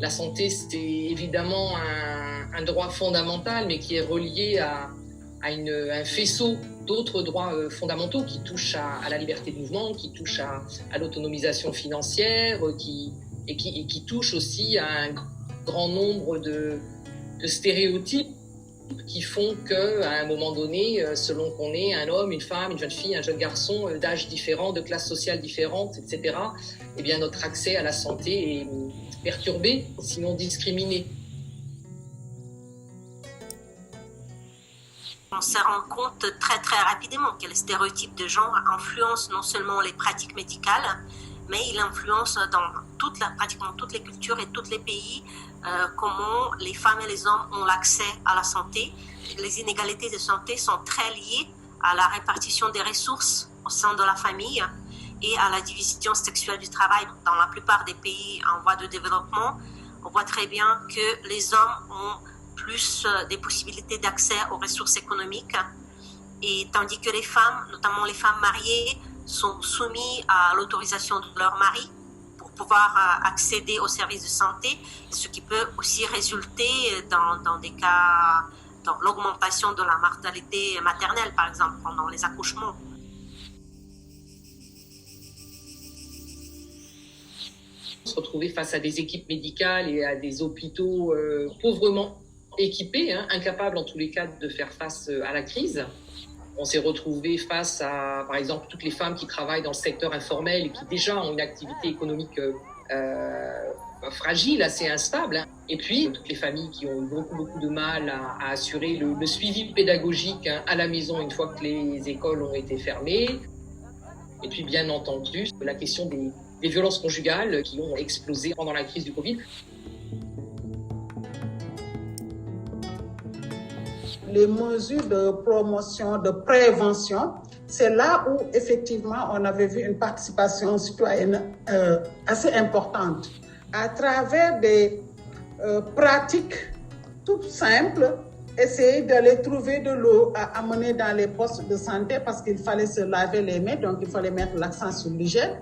La santé, c'est évidemment un droit fondamental, mais qui est relié à un faisceau d'autres droits fondamentaux qui touchent à la liberté de mouvement, qui touchent à l'autonomisation financière, qui touchent aussi à un grand nombre de stéréotypes qui font qu'à un moment donné, selon qu'on est un homme, une femme, une jeune fille, un jeune garçon, d'âge différent, de classe sociale différente, etc., eh bien, notre accès à la santé est perturbé, sinon discriminé. On se rend compte très très rapidement que les stéréotypes de genre influencent non seulement les pratiques médicales, mais ils influencent dans pratiquement toutes les cultures et tous les pays comment les femmes et les hommes ont l'accès à la santé. Les inégalités de santé sont très liées à la répartition des ressources au sein de la famille et à la division sexuelle du travail. Dans la plupart des pays en voie de développement, on voit très bien que les hommes ont plus des possibilités d'accès aux ressources économiques, et tandis que les femmes, notamment les femmes mariées, sont soumises à l'autorisation de leur mari pour pouvoir accéder aux services de santé, ce qui peut aussi résulter dans des cas, dans l'augmentation de la mortalité maternelle, par exemple, pendant les accouchements. Se retrouver face à des équipes médicales et à des hôpitaux pauvrement équipés, incapables en tous les cas de faire face à la crise. On s'est retrouvé face à, par exemple, toutes les femmes qui travaillent dans le secteur informel et qui déjà ont une activité économique fragile, assez instable. Et puis, toutes les familles qui ont beaucoup de mal à assurer le suivi pédagogique à la maison une fois que les écoles ont été fermées. Et puis, bien entendu, la question des violences conjugales qui ont explosé pendant la crise du Covid. Les mesures de promotion, de prévention, c'est là où effectivement on avait vu une participation citoyenne assez importante. À travers des pratiques toutes simples, essayer d'aller trouver de l'eau à amener dans les postes de santé parce qu'il fallait se laver les mains, donc il fallait mettre l'accent sur l'hygiène.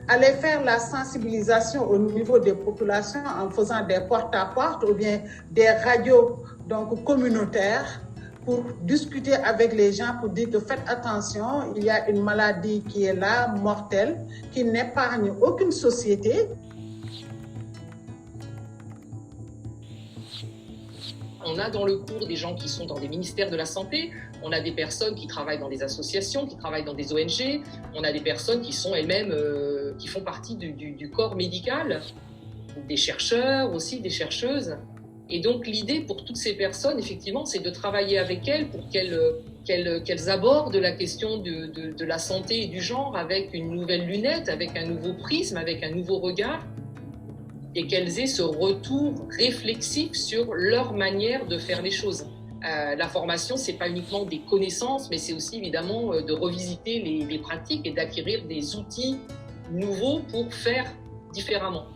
Aller faire la sensibilisation au niveau des populations en faisant des porte-à-porte ou bien des radios donc communautaires pour discuter avec les gens, pour dire que faites attention, il y a une maladie qui est là, mortelle, qui n'épargne aucune société. On a dans le cours des gens qui sont dans des ministères de la Santé, on a des personnes qui travaillent dans des associations, qui travaillent dans des ONG, on a des personnes qui sont elles-mêmes, qui font partie du corps médical, des chercheurs aussi, des chercheuses. Et donc l'idée pour toutes ces personnes, effectivement, c'est de travailler avec elles pour qu'elles abordent la question de la santé et du genre avec une nouvelle lunette, avec un nouveau prisme, avec un nouveau regard, et qu'elles aient ce retour réflexif sur leur manière de faire les choses. La formation, c'est pas uniquement des connaissances, mais c'est aussi évidemment de revisiter les pratiques et d'acquérir des outils nouveaux pour faire différemment.